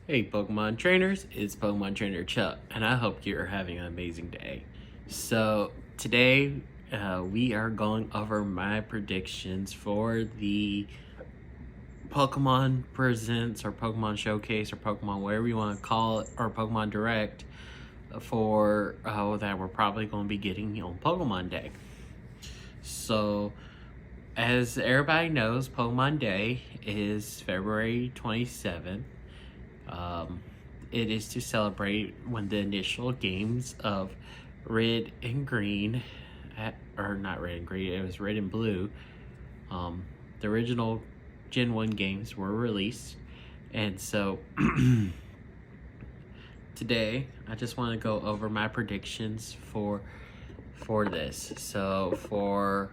Hey Pokemon trainers, it's Pokemon Trainer Chuck, and I hope you're having an amazing day. So today we are going over my predictions for the Pokemon Presents or Pokemon Showcase or Pokemon whatever you want to call it, or Pokemon Direct for that we're probably going to be getting on Pokemon Day. So as everybody knows, Pokemon Day is February 27th. It is to celebrate when the initial games of Red and Green, or not Red and Green, it was Red and Blue. The original Gen 1 games were released, and so today I just want to go over my predictions for this. So for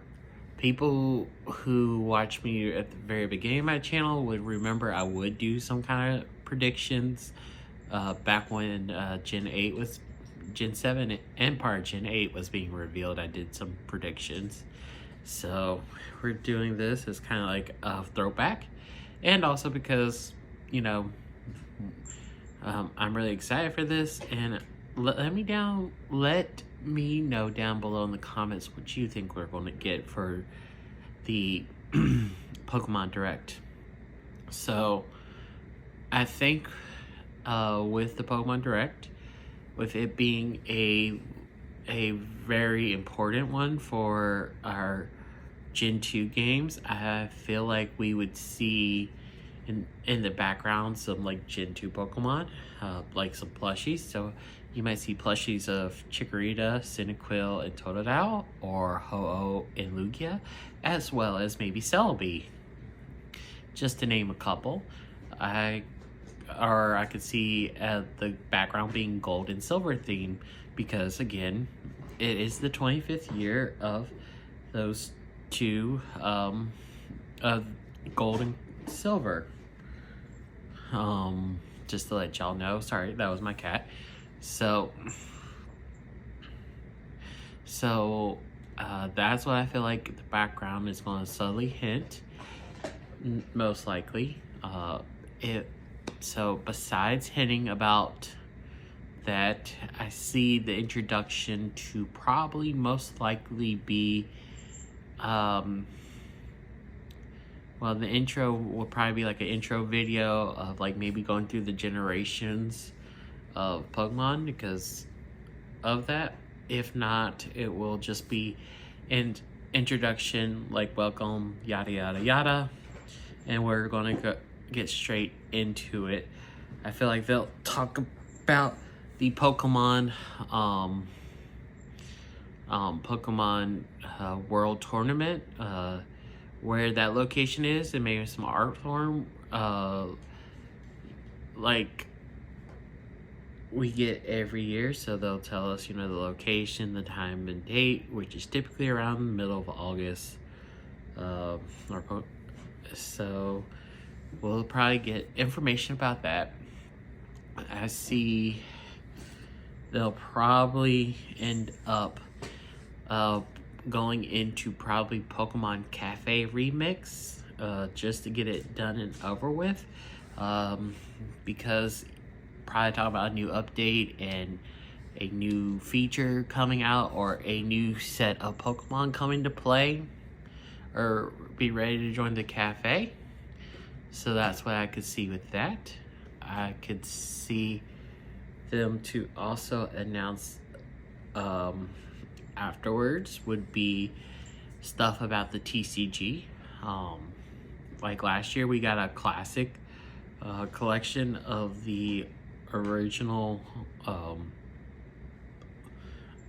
people who watch me at the very beginning of my channel would remember I would do some kind of predictions back when Gen 7 and part of Gen 8 was being revealed. I did some predictions, so we're doing this as kind of like a throwback, and also because I'm really excited for this. And let me know down below in the comments what you think we're going to get for the Pokemon Direct. So I think with the Pokemon Direct, with it being a very important one for our Gen 2 games, I feel like we would see in the background some like Gen 2 Pokemon, like some plushies. So you might see plushies of Chikorita, Cyndaquil, and Totodile, or Ho-Oh and Lugia, as well as maybe Celebi, just to name a couple. I could see the background being gold and silver theme, because again, it is the 25th year of those two, of gold and silver. Just to let y'all know, sorry, that was my cat. So that's what I feel like the background is going to subtly hint, most likely. So besides hinting about that, I see the introduction to probably most likely be, well, the intro will probably be like an intro video of like maybe going through the generations of Pokemon because of that. If not, it will just be an introduction, like welcome, yada yada yada, and we're going to get straight into it. I feel like they'll talk about the Pokemon World Tournament, where that location is, and maybe some art form like we get every year. So they'll tell us, the location, the time and date, which is typically around the middle of August. So we'll probably get information about that. I see they'll probably end up going into probably Pokemon Cafe Remix, just to get it done and over with, because probably talk about a new update and a new feature coming out, or a new set of Pokemon coming to play or be ready to join the cafe. So that's what I could see with that. I could see them to also announce afterwards would be stuff about the TCG. Like last year we got a classic collection of the original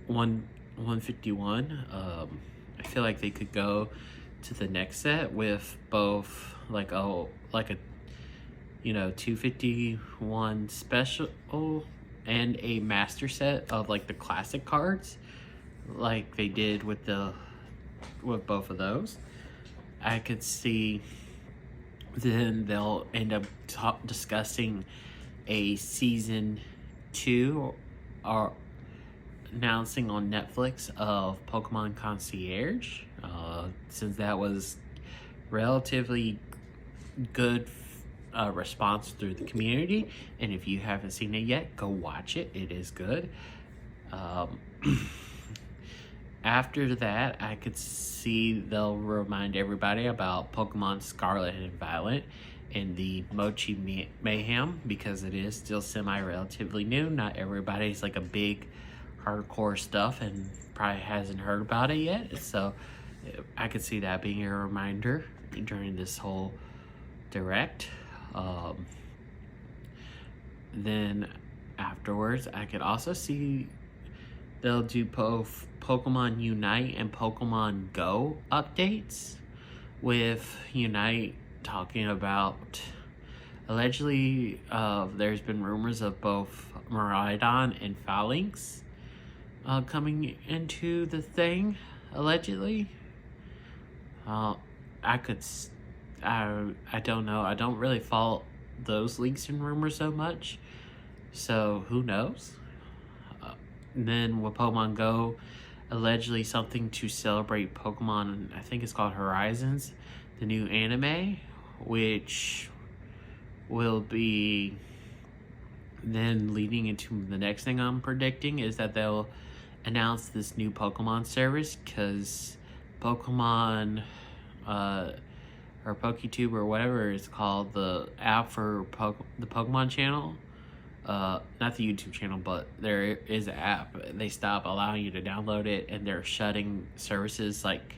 151. I feel like they could go to the next set with both like a 251 special and a master set of like the classic cards, like they did with both of those. I could see then they'll end up discussing a season 2 or announcing on Netflix of Pokemon Concierge, since that was relatively good response through the community. And if you haven't seen it yet, go watch it. It is good. Um, After that, I could see they'll remind everybody about Pokemon Scarlet and Violet and the Mochi Mayhem, because it is still semi-relatively new. Not everybody's like a big hardcore stuff and probably hasn't heard about it yet. So I could see that being a reminder during this whole direct. Then afterwards, I could also see they'll do both Pokemon Unite and Pokemon Go updates, with Unite talking about allegedly there's been rumors of both Miraidon and Phalanx coming into the thing, allegedly. I don't know. I don't really follow those leaks and rumors so much, so who knows? Then with Pokemon Go, allegedly something to celebrate Pokemon, I think it's called Horizons, the new anime, which will be then leading into the next thing I'm predicting is that they'll announce this new Pokemon service, because Pokemon or PokeTube or whatever it's called, the app for the Pokemon channel, not the YouTube channel, but there is an app. They stopped allowing you to download it, and they're shutting services like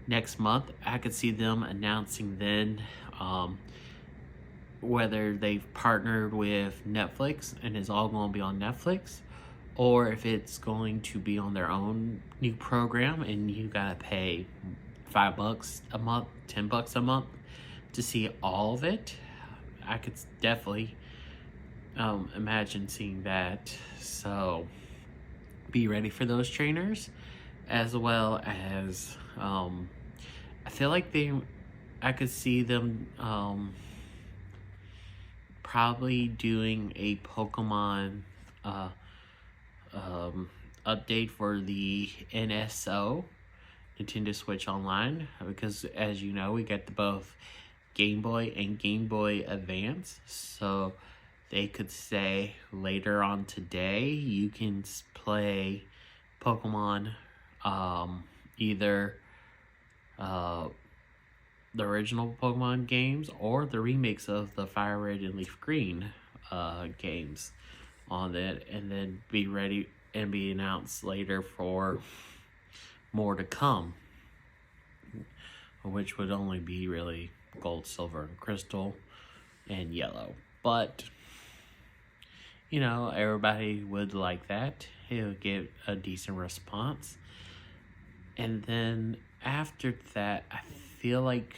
next month. I could see them announcing then whether they've partnered with Netflix and it's all going to be on Netflix, or if it's going to be on their own new program and you gotta pay $5 a month, $10 a month to see all of it. I could definitely imagine seeing that. So be ready for those trainers, as well as I feel like I could see them probably doing a Pokemon update for the NSO, Nintendo Switch Online, because as you know, we get both Game Boy and Game Boy Advance. So they could say later on today you can play Pokemon, either the original Pokemon games or the remakes of the Fire Red and Leaf Green games on it, and then be ready and be announced later for more to come, which would only be really Gold, Silver, and Crystal, and Yellow. But you know, everybody would like that. It'll get a decent response. And then after that, I feel like,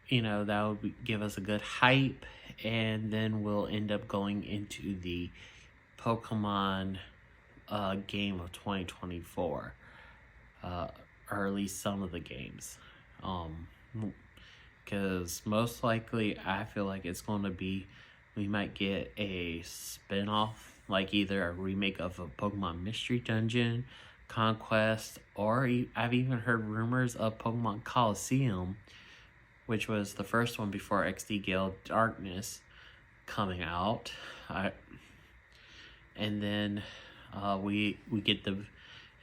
you know, that would give us a good hype, and then we'll end up going into the Pokemon game of 2024, or at least some of the games, because most likely I feel like it's going to be, we might get a spin-off, like either a remake of a Pokemon Mystery Dungeon, Conquest, or I've even heard rumors of Pokemon Coliseum, which was the first one before XD Gale Darkness coming out. And then we get and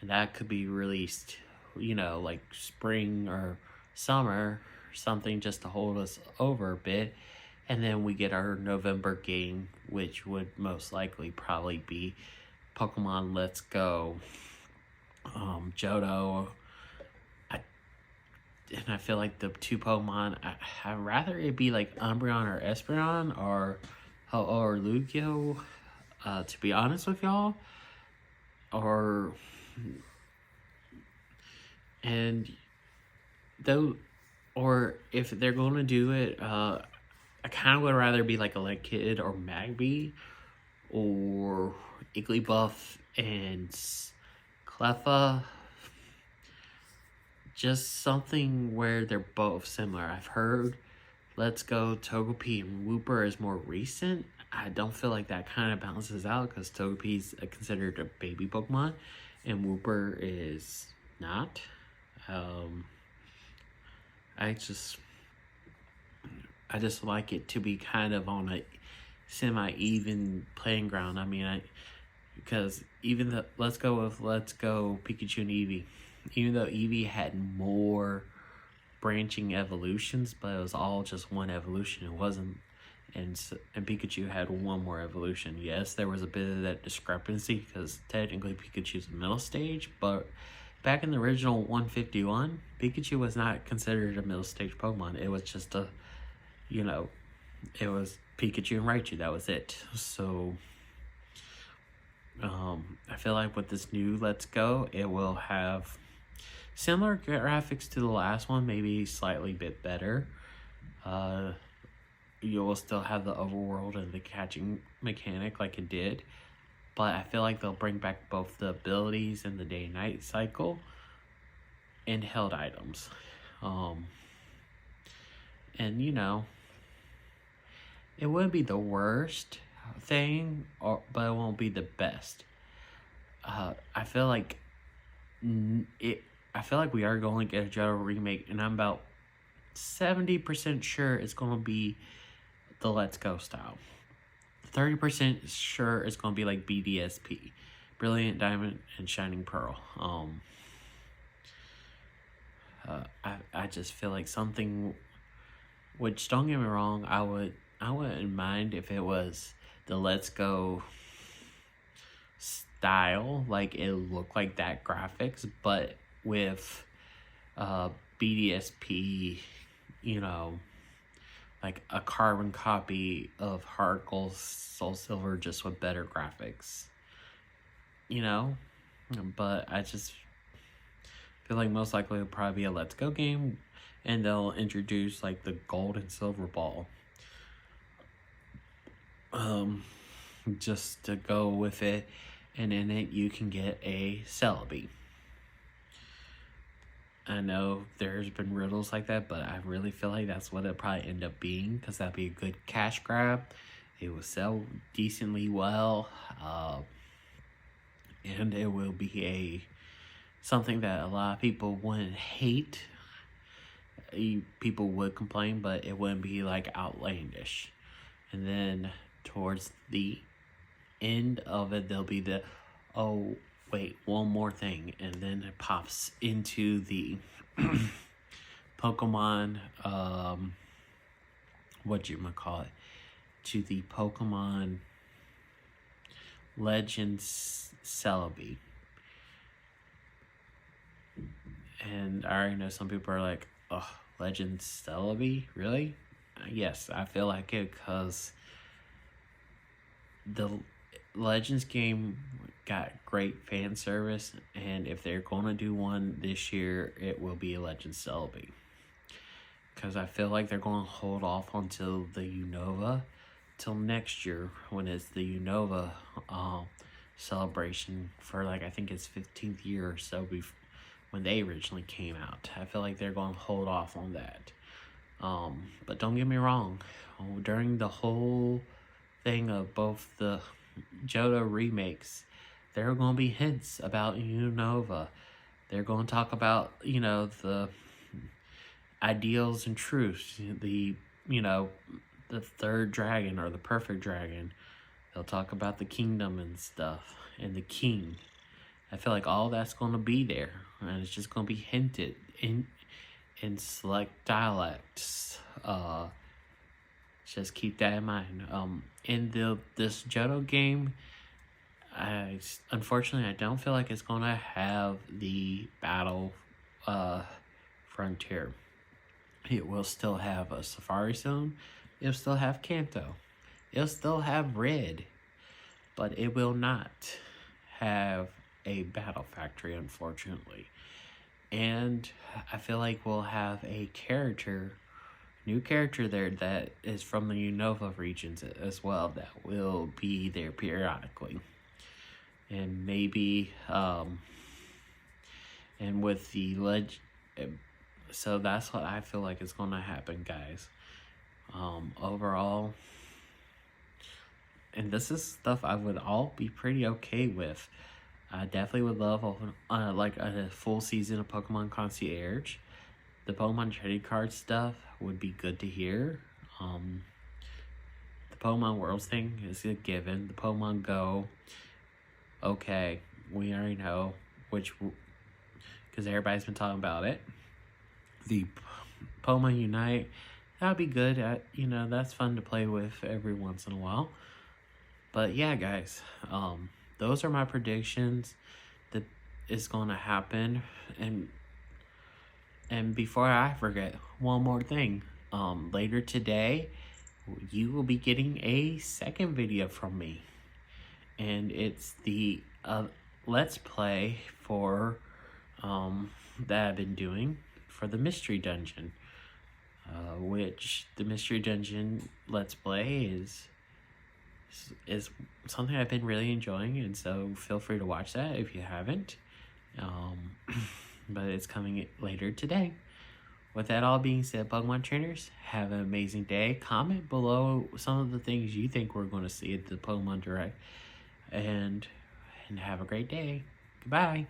that could be released, you know, like spring or summer, something just to hold us over a bit. And then we get our November game, which would most likely probably be Pokemon Let's Go, Johto. And I feel like the two Pokemon, I'd rather it be like Umbreon or Espeon or Lugia, to be honest with y'all. Or if they're going to do it, I kind of would rather be like a Elekid or Magby, or Igglybuff and Cleffa. Just something where they're both similar. I've heard Let's Go, Togepi, and Wooper is more recent. I don't feel like that kind of balances out, because Togepi's considered a baby Pokemon and Wooper is not. I just like it to be kind of on a semi-even playing ground. I mean, because even the let's go Pikachu and Eevee, even though Eevee had more branching evolutions, but it was all just one evolution. It wasn't, and Pikachu had one more evolution. Yes, there was a bit of that discrepancy because technically Pikachu's a middle stage, but back in the original 151, Pikachu was not considered a middle stage Pokemon. It was just a, it was Pikachu and Raichu. That was it. So, I feel like with this new Let's Go, it will have similar graphics to the last one, maybe slightly bit better. You will still have the overworld and the catching mechanic like it did, but I feel like they'll bring back both the abilities and the day and night cycle and held items. And it wouldn't be the worst thing, but it won't be the best. I feel like we are going to get a Johto remake, and I'm about 70% sure it's going to be the Let's Go style. 30% sure it's going to be like BDSP, Brilliant Diamond and Shining Pearl. I just feel like something, which don't get me wrong, I wouldn't mind if it was the Let's Go style, like it looked like that graphics, but with BDSP, like a carbon copy of Heart Gold Soul Silver, just with better graphics, but I just feel like most likely it'll probably be a Let's Go game, and they'll introduce like the gold and silver ball just to go with it, and in it you can get a Celebi. I know there's been riddles like that, but I really feel like that's what it'll probably end up being, because that'd be a good cash grab. It will sell decently well, and it will be something that a lot of people wouldn't hate. People would complain, but it wouldn't be like outlandish. And then towards the end of it, there'll be the, oh wait, one more thing, and then it pops into the Pokemon, to the Pokemon Legends Celebi. And I already know some people are like, oh, Legends Celebi? Really? Yes, I feel like it, because the Legends game got great fan service, and if they're going to do one this year, it will be a Legends Celebi. Because I feel like they're going to hold off until the Unova, till next year, when it's the Unova celebration for, like, I think it's 15th year or so when they originally came out. I feel like they're going to hold off on that. But don't get me wrong, during the whole thing of both the Johto remakes, there are going to be hints about Unova. They're going to talk about, the ideals and truths, the third dragon or the perfect dragon. They'll talk about the kingdom and stuff, and the king. I feel like all that's going to be there, and it's just going to be hinted in select dialects. Just keep that in mind. In this Johto game, unfortunately I don't feel like it's going to have the battle frontier. It will still have a Safari Zone. It'll still have Kanto. It'll still have Red. But it will not have a battle factory, unfortunately. And I feel like we'll have a new character there that is from the Unova regions as well, that will be there periodically. And maybe, and with the so that's what I feel like is going to happen, guys. Overall, and this is stuff I would all be pretty okay with. I definitely would love a full season of Pokemon Concierge. The Pokemon trading card stuff would be good to hear. The Pokemon Worlds thing is a given. The Pokemon Go, okay, we already know which, because everybody's been talking about it. The Pokemon Unite, that'd be good. That's fun to play with every once in a while. But yeah, guys, those are my predictions that is going to happen. And before I forget, one more thing. Later today, you will be getting a second video from me. And it's the Let's Play for that I've been doing for the Mystery Dungeon. Which the Mystery Dungeon Let's Play is something I've been really enjoying, and so feel free to watch that if you haven't. But it's coming later today. With that all being said, Pokemon trainers, have an amazing day. Comment below some of the things you think we're going to see at the Pokemon Direct, and have a great day. Goodbye.